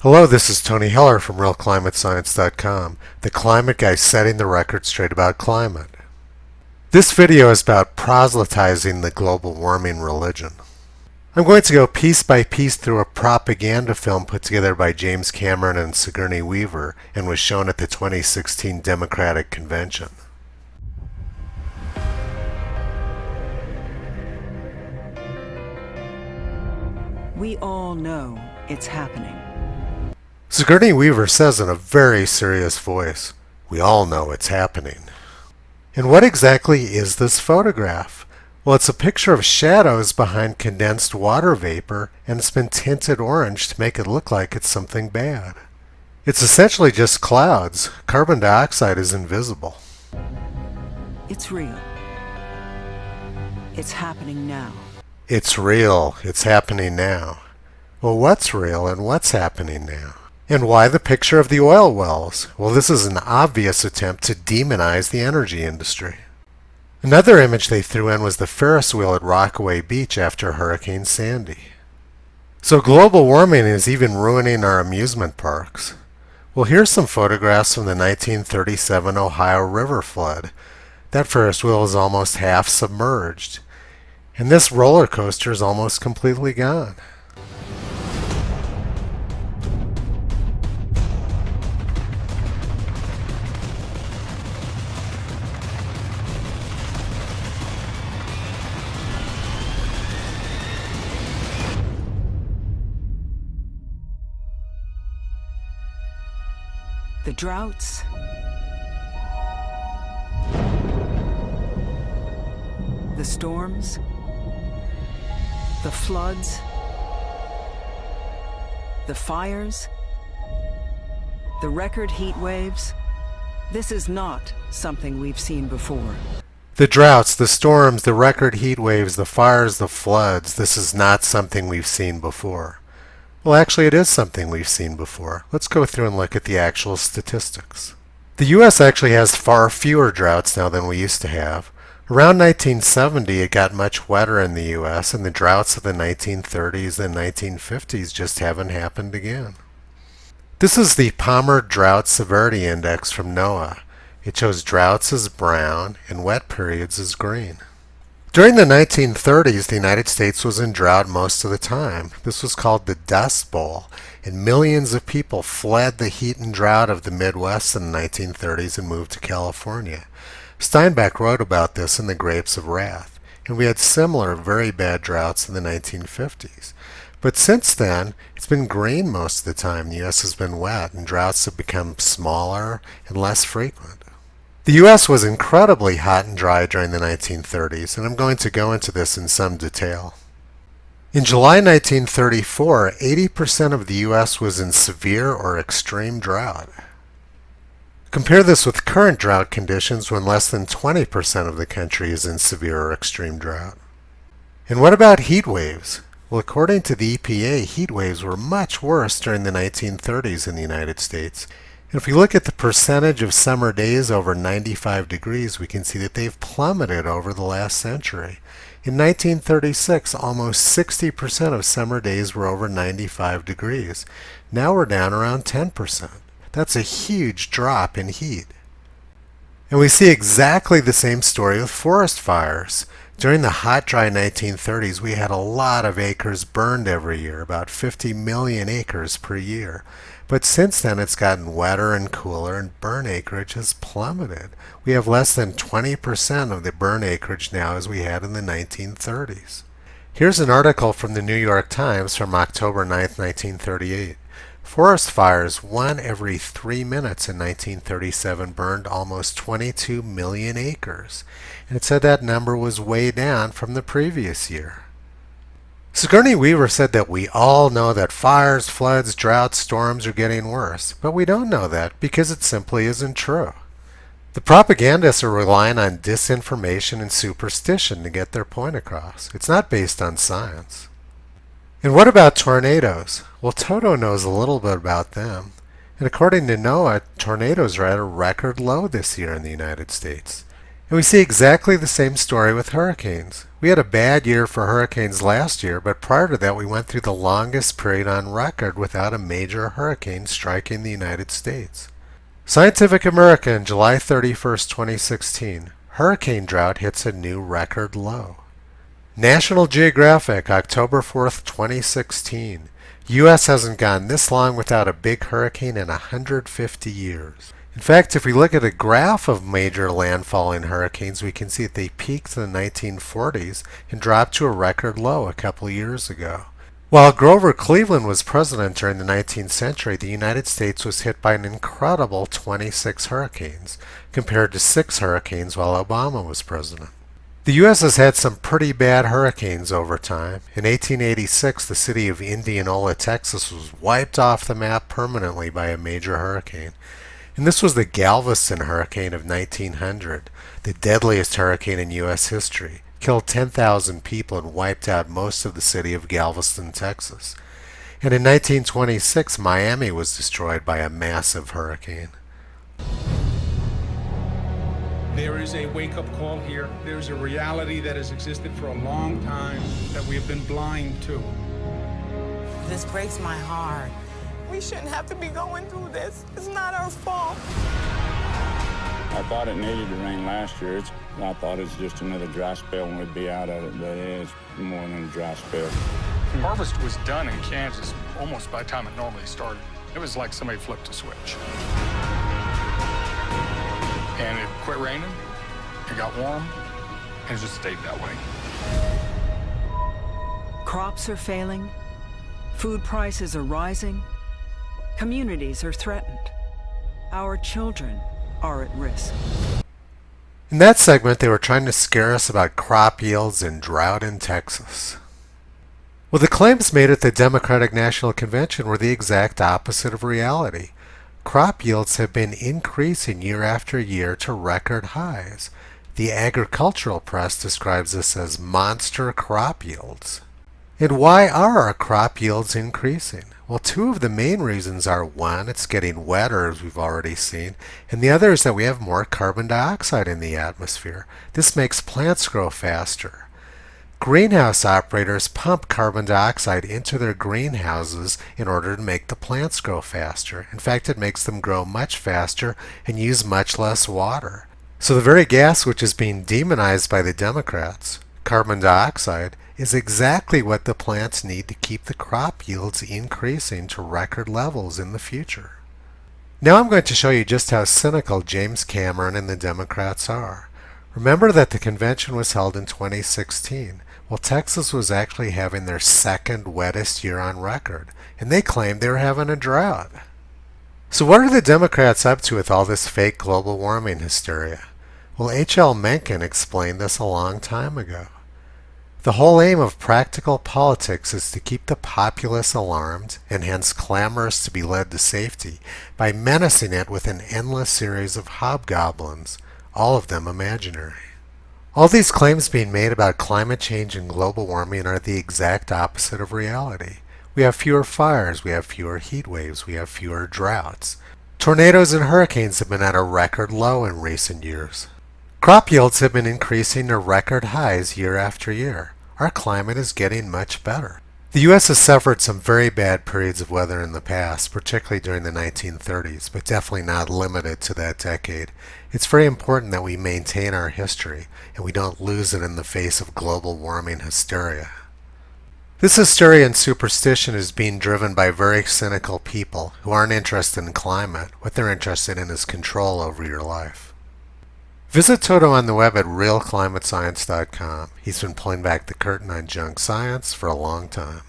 Hello, this is Tony Heller from RealClimateScience.com, the climate guy setting the record straight about climate. This video is about proselytizing the global warming religion. I'm going to go piece by piece through a propaganda film put together by James Cameron and Sigourney Weaver and was shown at the 2016 Democratic Convention. We all know it's happening. Sigourney Weaver says in a very serious voice, "We all know it's happening." And what exactly is this photograph? Well, it's a picture of shadows behind condensed water vapor, and it's been tinted orange to make it look like it's something bad. It's essentially just clouds. Carbon dioxide is invisible. It's real. It's happening now. It's real. It's happening now. Well, what's real and what's happening now? And why the picture of the oil wells? Well, this is an obvious attempt to demonize the energy industry. Another image they threw in was the Ferris wheel at Rockaway Beach after Hurricane Sandy. So global warming is even ruining our amusement parks. Well, here's some photographs from the 1937 Ohio River flood. That Ferris wheel is almost half submerged. And this roller coaster is almost completely gone. The droughts, the storms, the floods, the fires, the record heat waves. This is not something we've seen before. The droughts, the storms, the record heat waves, the fires, the floods, this is not something we've seen before. Well, actually, it is something we've seen before. Let's go through and look at the actual statistics. The U.S. actually has far fewer droughts now than we used to have. Around 1970, it got much wetter in the U.S., and the droughts of the 1930s and 1950s just haven't happened again. This is the Palmer Drought Severity Index from NOAA. It shows droughts as brown and wet periods as green. During the 1930s, the United States was in drought most of the time. This was called the Dust Bowl, and millions of people fled the heat and drought of the Midwest in the 1930s and moved to California. Steinbeck wrote about this in The Grapes of Wrath, and we had similar very bad droughts in the 1950s. But since then, it's been green most of the time. The U.S. has been wet, and droughts have become smaller and less frequent. The U.S. was incredibly hot and dry during the 1930s, and I'm going to go into this in some detail. In July 1934, 80% of the U.S. was in severe or extreme drought. Compare this with current drought conditions when less than 20% of the country is in severe or extreme drought. And what about heat waves? Well, according to the EPA, heat waves were much worse during the 1930s in the United States. And if we look at the percentage of summer days over 95 degrees, we can see that they've plummeted over the last century. In 1936, almost 60% of summer days were over 95 degrees. Now we're down around 10%. That's a huge drop in heat. And we see exactly the same story with forest fires. During the hot, dry 1930s, we had a lot of acres burned every year, about 50 million acres per year. But since then, it's gotten wetter and cooler, and burn acreage has plummeted. We have less than 20% of the burn acreage now as we had in the 1930s. Here's an article from the New York Times from October 9, 1938. Forest fires, 1 every 3 minutes in 1937, burned almost 22 million acres. And it said that number was way down from the previous year. Sigourney Weaver said that we all know that fires, floods, droughts, storms are getting worse, but we don't know that because it simply isn't true. The propagandists are relying on disinformation and superstition to get their point across. It's not based on science. And what about tornadoes? Well, Toto knows a little bit about them. And according to NOAA, tornadoes are at a record low this year in the United States. And we see exactly the same story with hurricanes. We had a bad year for hurricanes last year, but prior to that we went through the longest period on record without a major hurricane striking the United States. Scientific American, July 31st, 2016. Hurricane drought hits a new record low. National Geographic, October 4th, 2016. U.S. hasn't gone this long without a big hurricane in 150 years. In fact, if we look at a graph of major landfalling hurricanes, we can see that they peaked in the 1940s and dropped to a record low a couple years ago. While Grover Cleveland was president during the 19th century, the United States was hit by an incredible 26 hurricanes, compared to 6 hurricanes while Obama was president. The U.S. has had some pretty bad hurricanes over time. In 1886, the city of Indianola, Texas was wiped off the map permanently by a major hurricane. And this was the Galveston Hurricane of 1900, the deadliest hurricane in U.S. history. Killed 10,000 people and wiped out most of the city of Galveston, Texas. And in 1926, Miami was destroyed by a massive hurricane. There is a wake-up call here. There's a reality that has existed for a long time that we have been blind to. This breaks my heart. We shouldn't have to be going through this. It's not our fault. I thought it needed to rain last year. I thought it was just another dry spell and we'd be out of it, but it is more than a dry spell. Harvest was done in Kansas almost by the time it normally started. It was like somebody flipped a switch. And it quit raining, it got warm, and it just stayed that way. Crops are failing, food prices are rising, communities are threatened. Our children are at risk. In that segment, they were trying to scare us about crop yields and drought in Texas. Well, the claims made at the Democratic National Convention were the exact opposite of reality. Crop yields have been increasing year after year to record highs. The agricultural press describes this as monster crop yields. And why are our crop yields increasing? Well, 2 of the main reasons are, 1, it's getting wetter, as we've already seen, and the other is that we have more carbon dioxide in the atmosphere. This makes plants grow faster. Greenhouse operators pump carbon dioxide into their greenhouses in order to make the plants grow faster. In fact, it makes them grow much faster and use much less water. So the very gas which is being demonized by the Democrats, carbon dioxide, is exactly what the plants need to keep the crop yields increasing to record levels in the future. Now I'm going to show you just how cynical James Cameron and the Democrats are. Remember that the convention was held in 2016. Well, Texas was actually having their second wettest year on record, and they claimed they were having a drought. So what are the Democrats up to with all this fake global warming hysteria? Well, H.L. Mencken explained this a long time ago. The whole aim of practical politics is to keep the populace alarmed and hence clamorous to be led to safety by menacing it with an endless series of hobgoblins, all of them imaginary. All these claims being made about climate change and global warming are the exact opposite of reality. We have fewer fires, we have fewer heat waves, we have fewer droughts. Tornadoes and hurricanes have been at a record low in recent years. Crop yields have been increasing to record highs year after year. Our climate is getting much better. The U.S. has suffered some very bad periods of weather in the past, particularly during the 1930s, but definitely not limited to that decade. It's very important that we maintain our history and we don't lose it in the face of global warming hysteria. This hysteria and superstition is being driven by very cynical people who aren't interested in climate. What they're interested in is control over your life. Visit Toto on the web at realclimatescience.com. He's been pulling back the curtain on junk science for a long time.